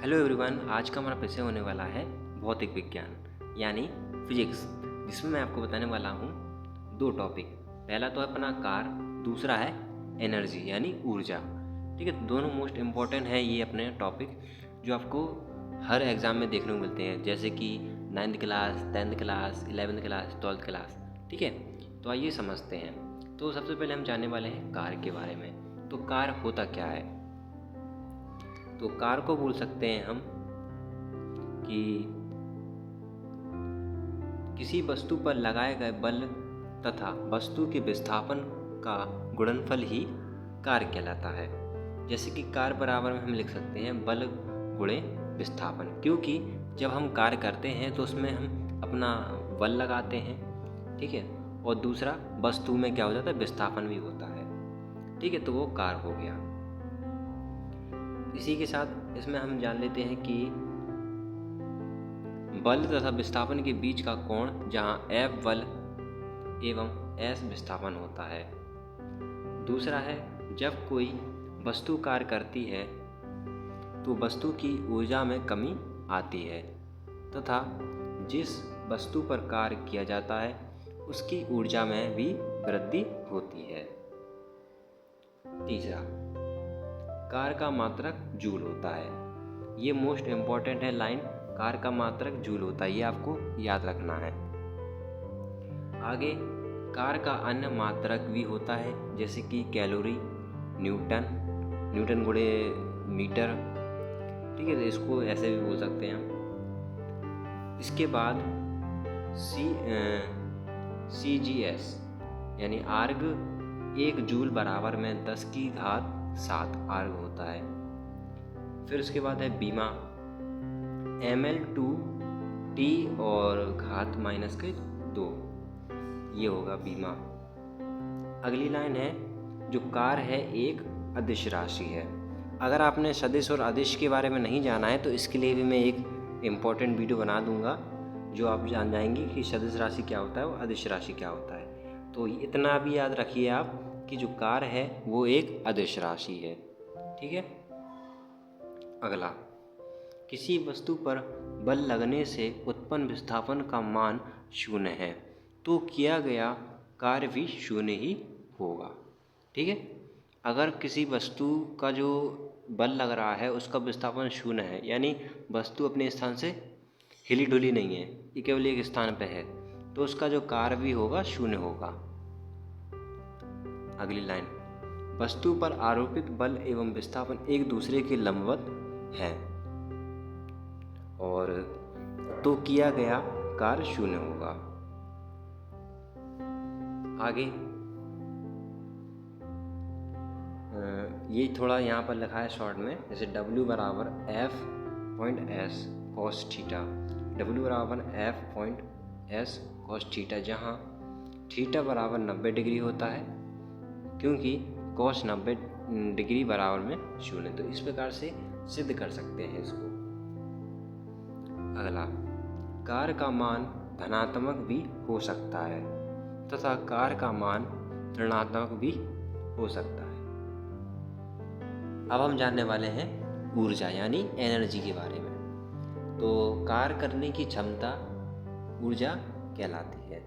Hello everyone, आज का हमारा विषय होने वाला है भौतिक विज्ञान यानी फिजिक्स, जिसमें मैं आपको बताने वाला हूँ दो टॉपिक। पहला तो है अपना कार, दूसरा है एनर्जी यानी ऊर्जा। ठीक है, दोनों मोस्ट इम्पॉर्टेंट है ये अपने टॉपिक, जो आपको हर एग्ज़ाम में देखने को मिलते हैं, जैसे कि 9th class, 10th class, 11th class, 12th class. ठीक है, तो आइए समझते हैं। तो सबसे पहले हम जानने वाले हैं कार के बारे में। तो कार होता क्या है? तो कार को बोल सकते हैं हम कि किसी वस्तु पर लगाए गए बल तथा वस्तु के विस्थापन का गुणनफल ही कार कहलाता है। जैसे कि कार बराबर में हम लिख सकते हैं बल गुणे विस्थापन, क्योंकि जब हम कार्य करते हैं तो उसमें हम अपना बल लगाते हैं। ठीक है, और दूसरा वस्तु में क्या हो जाता है, विस्थापन भी होता है। ठीक है, तो वो कार हो गया। इसी के साथ इसमें हम जान लेते हैं कि बल तथा विस्थापन के बीच का कोण, जहां F बल एवं S विस्थापन होता है। दूसरा है, जब कोई वस्तु कार्य करती है तो वस्तु की ऊर्जा में कमी आती है तथा जिस वस्तु पर कार्य किया जाता है उसकी ऊर्जा में भी वृद्धि होती है। तीसरा, कार का मात्रक जूल होता है। ये मोस्ट इम्पॉर्टेंट है लाइन, कार का मात्रक जूल होता है, ये आपको याद रखना है। आगे कार का अन्य मात्रक भी होता है, जैसे कि कैलोरी, न्यूटन गुणे मीटर। ठीक है, तो इसको ऐसे भी बोल सकते हैं हम। इसके बाद CGS यानी आर्ग 1 जूल बराबर में 10 की घात 7 आर्ग होता है। फिर उसके बाद है बीमा, ml/T और घात -2, ये होगा बीमा। अगली लाइन है, जो कार है एक अदिश राशि है। अगर आपने सदिश और अदिश के बारे में नहीं जाना है तो इसके लिए भी मैं एक इम्पॉर्टेंट वीडियो बना दूंगा, जो आप जान जाएंगे कि सदिश राशि क्या होता है और अदिश राशि क्या होता है। तो इतना भी याद रखिए आप कि जो कार है वो एक अदिश राशि है। ठीक है। अगला, किसी वस्तु पर बल लगने से उत्पन्न विस्थापन का मान 0 है तो किया गया कार्य भी 0 ही होगा। ठीक है, अगर किसी वस्तु का जो बल लग रहा है उसका विस्थापन 0 है, यानी वस्तु अपने स्थान से हिली डुली नहीं है, ये केवल एक स्थान पे है, तो उसका जो कार्य भी होगा 0 होगा। अगली लाइन, वस्तु पर आरोपित बल एवं विस्थापन एक दूसरे के लंबवत है और तो किया गया कार्य 0 होगा। आगे ये थोड़ा यहाँ पर लिखा है शॉर्ट में, जैसे W बराबर F.S cos थीटा, W बराबर F.S cos थीटा, जहाँ थीटा बराबर 90 डिग्री होता है, क्योंकि cos 90 डिग्री बराबर में 0। तो इस प्रकार से सिद्ध कर सकते हैं इसको। अगला, कार का मान धनात्मक भी हो सकता है तथा कार का मान ऋणात्मक भी हो सकता है। अब हम जानने वाले हैं ऊर्जा यानी एनर्जी के बारे में। तो कार्य करने की क्षमता ऊर्जा कहलाती है।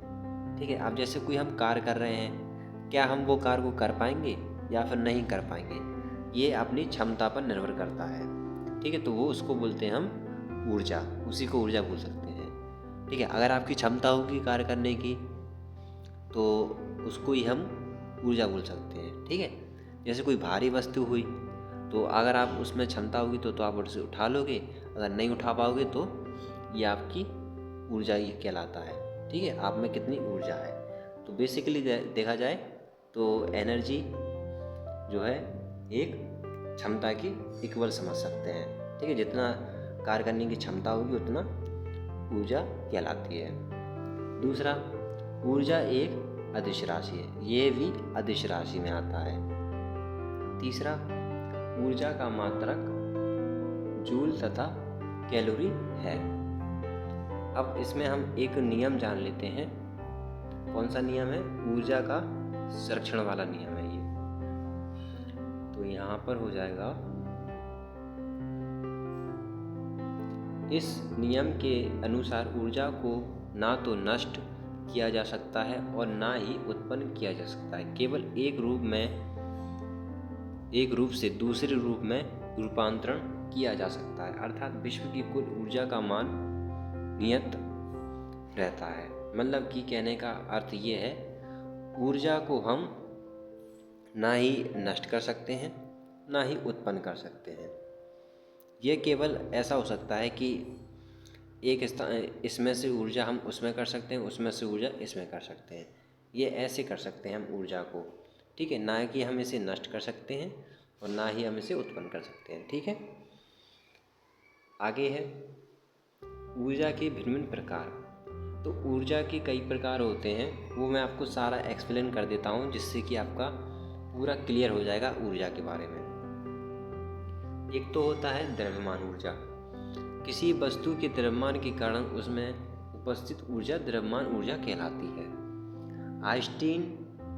ठीक है, अब जैसे कोई हम कार्य कर रहे हैं, क्या हम वो कार्य को कर पाएंगे या फिर नहीं कर पाएंगे, ये अपनी क्षमता पर निर्भर करता है। ठीक है, तो वो उसको बोलते हैं हम ऊर्जा, उसी को ऊर्जा बोल सकते हैं। ठीक है, अगर आपकी क्षमता होगी कार्य करने की तो उसको ही हम ऊर्जा बोल सकते हैं। ठीक है, जैसे कोई भारी वस्तु हुई तो अगर आप उसमें क्षमता होगी तो आप उसे उठा लोगे, अगर नहीं उठा पाओगे तो ये आपकी ऊर्जा ही कहलाता है। ठीक है, आप में कितनी ऊर्जा है। तो बेसिकली देखा जाए तो एनर्जी जो है एक क्षमता की इक्वल समझ सकते हैं। ठीक है, जितना कार्य करने की क्षमता होगी उतना ऊर्जा कहलाती है। दूसरा, ऊर्जा एक अदिश राशि है, ये भी अदिश राशि में आता है। तीसरा, ऊर्जा का मात्रक जूल तथा कैलोरी है। अब इसमें हम एक नियम जान लेते हैं। कौन सा नियम है? ऊर्जा का संरक्षण वाला नियम है ये। तो यहाँ पर हो जाएगा इस नियम के अनुसार ऊर्जा को ना तो नष्ट किया जा सकता है और ना ही उत्पन्न किया जा सकता है, केवल एक रूप से दूसरे रूप में रूपांतरण किया जा सकता है। अर्थात विश्व की कुल ऊर्जा का मान नियत रहता है। मतलब कि कहने का अर्थ ये है, ऊर्जा को हम ना ही नष्ट कर सकते हैं ना ही उत्पन्न कर सकते हैं। ये केवल ऐसा हो सकता है कि एक स्थान इसमें से ऊर्जा हम उसमें कर सकते हैं, उसमें से ऊर्जा इसमें कर सकते हैं। ये ऐसे कर सकते हैं हम ऊर्जा को, ठीक है, ना कि हम इसे नष्ट कर सकते हैं और ना ही हम इसे उत्पन्न कर सकते हैं, ठीक है। आगे है ऊर्जा के भिन्न भिन्न प्रकार। तो ऊर्जा के कई प्रकार होते हैं, वो मैं आपको सारा एक्सप्लेन कर देता हूँ, जिससे कि आपका पूरा क्लियर हो जाएगा ऊर्जा के बारे में। एक तो होता है द्रव्यमान ऊर्जा। किसी वस्तु के द्रव्यमान के कारण उसमें उपस्थित ऊर्जा द्रव्यमान ऊर्जा कहलाती है। आइंस्टीन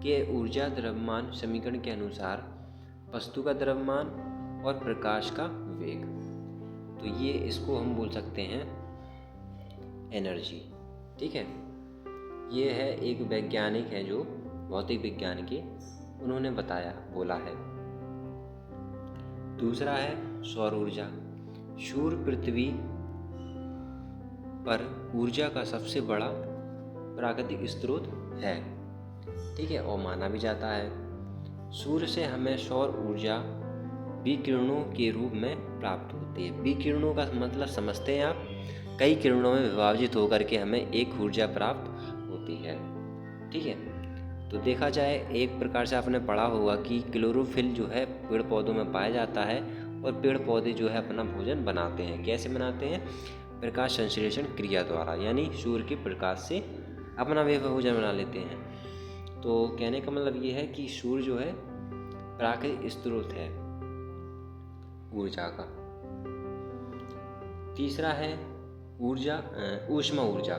के ऊर्जा द्रव्यमान समीकरण के अनुसार वस्तु का द्रव्यमान और प्रकाश का वेग, तो ये इसको हम बोल सकते हैं एनर्जी, ठीक है। ये है एक वैज्ञानिक है जो भौतिक विज्ञान के, उन्होंने बोला है। दूसरा है सौर ऊर्जा। सूर्य पृथ्वी पर ऊर्जा का सबसे बड़ा प्राकृतिक स्रोत है, ठीक है, और माना भी जाता है। सूर्य से हमें सौर ऊर्जा विकिरणों के रूप में प्राप्त होती है। विकिरणों का मतलब समझते हैं आप, कई किरणों में विभाजित होकर के हमें एक ऊर्जा प्राप्त होती है, ठीक है। तो देखा जाए एक प्रकार से आपने पढ़ा होगा कि क्लोरोफिल जो है पेड़ पौधों में पाया जाता है और पेड़ पौधे जो है अपना भोजन बनाते हैं। कैसे बनाते हैं? प्रकाश संश्लेषण क्रिया द्वारा, यानी सूर्य के प्रकाश से अपना वे भोजन बना लेते हैं। तो कहने का मतलब ये है कि सूर्य जो है प्राकृतिक स्रोत है ऊर्जा का। तीसरा है ऊष्मा ऊर्जा।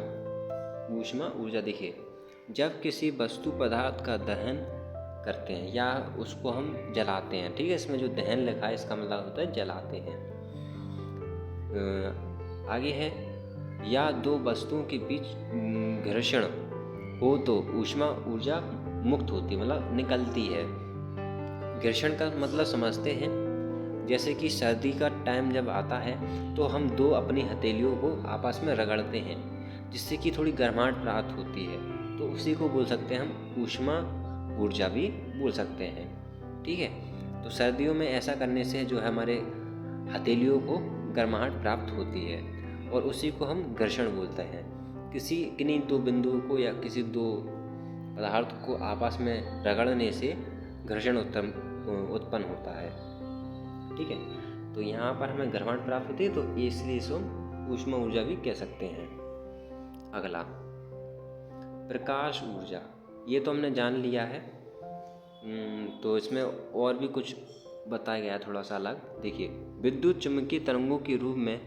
ऊष्मा ऊर्जा देखिए, जब किसी वस्तु पदार्थ का दहन करते हैं या उसको हम जलाते हैं, ठीक है, इसमें जो दहन लिखा है इसका मतलब होता है जलाते हैं। आगे है या दो वस्तुओं के बीच घर्षण हो तो ऊष्मा ऊर्जा मुक्त होती है, मतलब निकलती है। घर्षण का मतलब समझते हैं, जैसे कि सर्दी का टाइम जब आता है तो हम दो अपनी हथेलियों को आपस में रगड़ते हैं, जिससे कि थोड़ी गर्माहट प्राप्त होती है, तो उसी को बोल सकते हैं हम ऊष्मा ऊर्जा भी बोल सकते हैं, ठीक है। तो सर्दियों में ऐसा करने से जो है हमारे हथेलियों को गर्माहट प्राप्त होती है और उसी को हम घर्षण बोलते हैं। किन्हीं दो बिंदुओं को या किसी दो पदार्थ को आपस में रगड़ने से घर्षण उत्पन्न होता है, ठीक है। तो यहाँ पर हमें गर्माहट प्राप्त होती है, तो इसलिए इसको ऊष्मा ऊर्जा भी कह सकते हैं। अगला प्रकाश ऊर्जा, ये तो हमने जान लिया है। तो इसमें और भी कुछ बताया गया है थोड़ा सा अलग। देखिए, विद्युत चुम्बकीय तरंगों के रूप में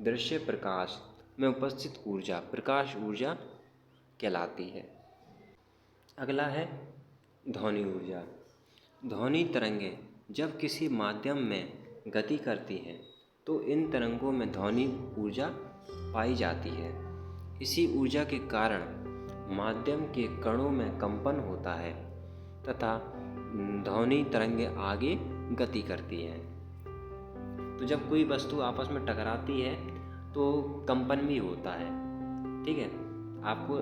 दृश्य प्रकाश में उपस्थित ऊर्जा प्रकाश ऊर्जा कहलाती है। अगला है ध्वनि ऊर्जा। ध्वनि तरंगें जब किसी माध्यम में गति करती हैं तो इन तरंगों में ध्वनि ऊर्जा पाई जाती है। इसी ऊर्जा के कारण माध्यम के कणों में कंपन होता है तथा ध्वनि तरंगें आगे गति करती हैं। तो जब कोई वस्तु आपस में टकराती है तो कंपन भी होता है, ठीक है। आपको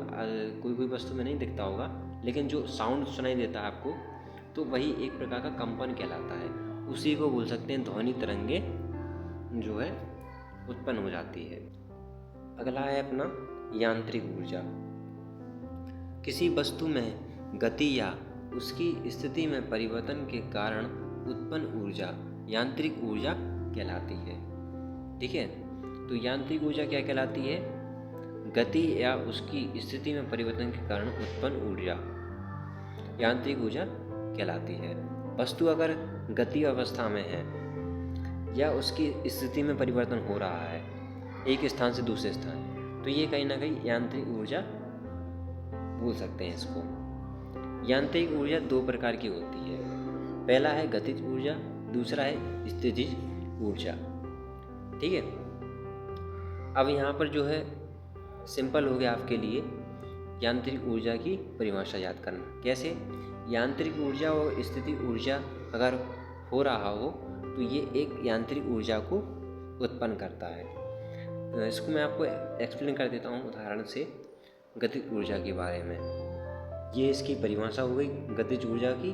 कोई वस्तु में नहीं दिखता होगा, लेकिन जो साउंड सुनाई देता है आपको, तो वही एक प्रकार का कंपन कहलाता है। उसी को बोल सकते हैं ध्वनि तरंगें जो है उत्पन्न हो जाती है। अगला है अपना यांत्रिक ऊर्जा। किसी वस्तु में गति या उसकी स्थिति में परिवर्तन के कारण उत्पन्न ऊर्जा यांत्रिक ऊर्जा कहलाती है, ठीक है। तो यांत्रिक ऊर्जा क्या कहलाती है? गति या उसकी स्थिति में परिवर्तन के कारण उत्पन्न ऊर्जा यांत्रिक ऊर्जा कहलाती है। वस्तु अगर गति अवस्था में है या उसकी स्थिति में परिवर्तन हो रहा है एक स्थान से दूसरे स्थान, तो ये कहीं ना कहीं यांत्रिक ऊर्जा बोल सकते हैं इसको। यांत्रिक ऊर्जा दो प्रकार की होती है। पहला है गतिज ऊर्जा, दूसरा है स्थितिज ऊर्जा, ठीक है। अब यहाँ पर जो है सिंपल हो गया आपके लिए यांत्रिक ऊर्जा की परिभाषा याद करना। कैसे? यांत्रिक ऊर्जा और स्थितिज ऊर्जा अगर हो रहा हो तो ये एक यांत्रिक ऊर्जा को उत्पन्न करता है। इसको मैं आपको एक्सप्लेन कर देता हूँ उदाहरण से गतिज ऊर्जा के बारे में। ये इसकी परिभाषा हो गई गतिज ऊर्जा की।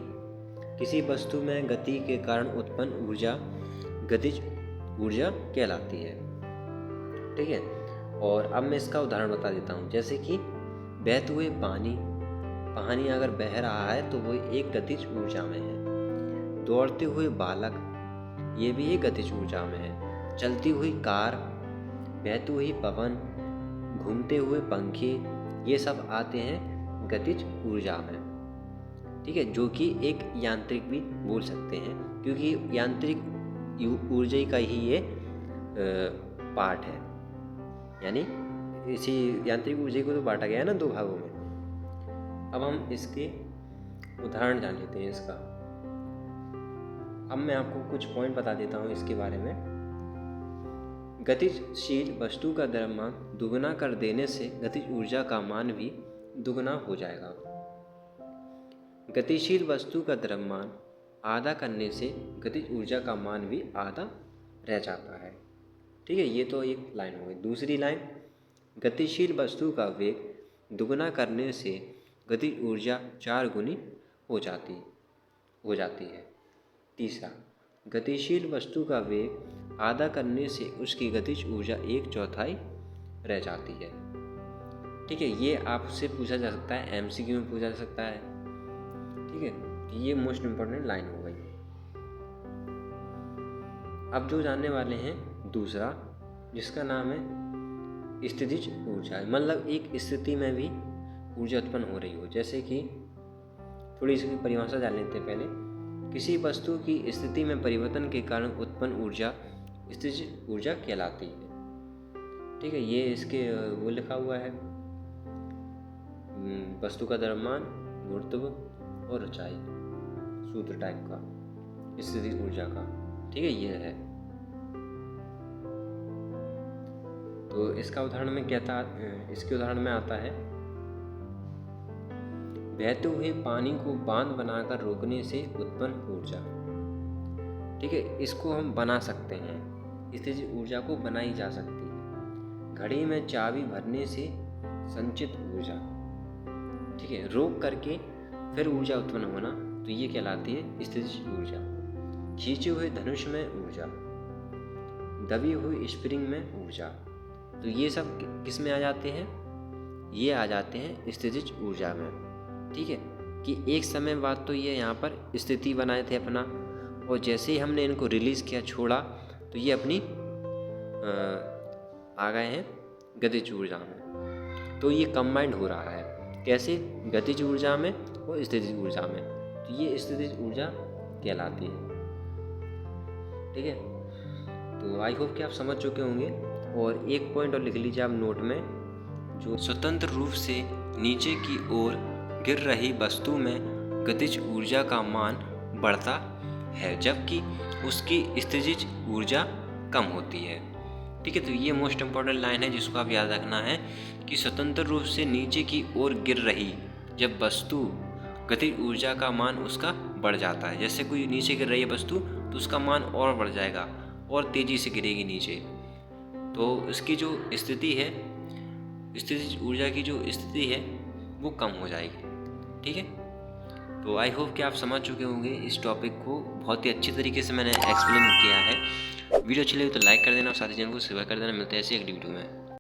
किसी वस्तु में गति के कारण उत्पन्न ऊर्जा गतिज ऊर्जा कहलाती है। ठीक है, और अब मैं इसका उदाहरण बता देता हूँ। जैसे कि बहते हुए पानी अगर बह रहा है तो वो एक गतिज ऊर्जा में है। दौड़ते हुए बालक, ये भी एक गतिज ऊर्जा में है। चलती हुई कार, बहती हुई पवन, घूमते हुए पंखे, ये सब आते हैं गतिज ऊर्जा में। ठीक है, जो कि एक यांत्रिक भी बोल सकते हैं, क्योंकि यांत्रिक ऊर्जा का ही ये पार्ट है। यानी इसी यांत्रिक ऊर्जा को तो बांटा गया है ना 2 भागों में। अब हम इसके उदाहरण जान लेते हैं इसका। अब मैं आपको कुछ पॉइंट बता देता हूँ इसके बारे में। गतिशील वस्तु का द्रव्यमान दुगना कर देने से गतिज ऊर्जा का मान भी दुगना हो जाएगा। गतिशील वस्तु का द्रव्यमान आधा करने से गतिज ऊर्जा का मान भी आधा रह जाता है। ठीक है, ये तो एक लाइन हो गई। दूसरी लाइन, गतिशील वस्तु का वेग दुगना करने से गतिज ऊर्जा 4 गुनी हो जाती है। तीसरा, गतिशील वस्तु का वेग आधा करने से उसकी गतिज ऊर्जा 1/4 रह जाती है। ठीक है, ये आपसे पूछा जा सकता है, एमसीक्यू में पूछा जा सकता है। ठीक है, ये मोस्ट इम्पोर्टेंट लाइन हो गई। अब जो जानने वाले हैं दूसरा, जिसका नाम है स्थितिज ऊर्जा। मतलब एक स्थिति में भी ऊर्जा उत्पन्न हो रही हो। जैसे कि थोड़ी इसकी परिभाषा जान लेते हैं पहले। किसी वस्तु की स्थिति में परिवर्तन के कारण उत्पन्न ऊर्जा स्थितिज ऊर्जा कहलाती है। ठीक है, ये इसके वो लिखा हुआ है, वस्तु का द्रव्यमान, गुरुत्व और ऊंचाई, सूत्र टाइप का स्थितिज ऊर्जा का। ठीक है, ये है। तो इसका उदाहरण में क्या था? इसके उदाहरण में आता है, बहते हुए पानी को बांध बनाकर रोकने से उत्पन्न ऊर्जा। ठीक है, इसको हम बना सकते हैं, स्थितिज ऊर्जा को बनाई जा सकती है। घड़ी में चाबी भरने से संचित ऊर्जा। ठीक है, रोक करके फिर ऊर्जा उत्पन्न होना, तो ये कहलाती है स्थितिज ऊर्जा। खींचे हुए धनुष में ऊर्जा, दबी हुई स्प्रिंग में ऊर्जा, तो ये सब किस में आ जाते हैं? ये आ जाते हैं स्थितिज ऊर्जा में। ठीक है, कि एक समय बाद तो ये यहाँ पर स्थिति बनाए थे अपना, और जैसे ही हमने इनको रिलीज़ किया, छोड़ा, तो ये अपनी आ गए हैं गतिज ऊर्जा में। तो ये कंबाइंड हो रहा है। कैसे? गतिज ऊर्जा में और स्थितिज ऊर्जा में। तो ये स्थितिज ऊर्जा कहलाती है। ठीक है, तो आई होप कि आप समझ चुके होंगे। और एक पॉइंट और लिख लीजिए आप नोट में, जो स्वतंत्र रूप से नीचे की ओर गिर रही वस्तु में गतिज ऊर्जा का मान बढ़ता है, जबकि उसकी स्थितिज ऊर्जा कम होती है। ठीक है, तो ये मोस्ट इम्पॉर्टेंट लाइन है जिसको आप याद रखना है कि स्वतंत्र रूप से नीचे की ओर गिर रही जब वस्तु, गतिज ऊर्जा का मान उसका बढ़ जाता है। जैसे कोई नीचे गिर रही है वस्तु, तो उसका मान और बढ़ जाएगा और तेज़ी से गिरेगी नीचे, तो इसकी जो स्थिति है, स्थितिज ऊर्जा की जो स्थिति है वो कम हो जाएगी। ठीक है, तो आई होप कि आप समझ चुके होंगे इस टॉपिक को। बहुत ही अच्छी तरीके से मैंने एक्सप्लेन किया है। वीडियो अच्छी लगी तो लाइक कर देना और साथ ही चैनल को सब्सक्राइब कर देना। मिलते हैं ऐसे एक वीडियो में।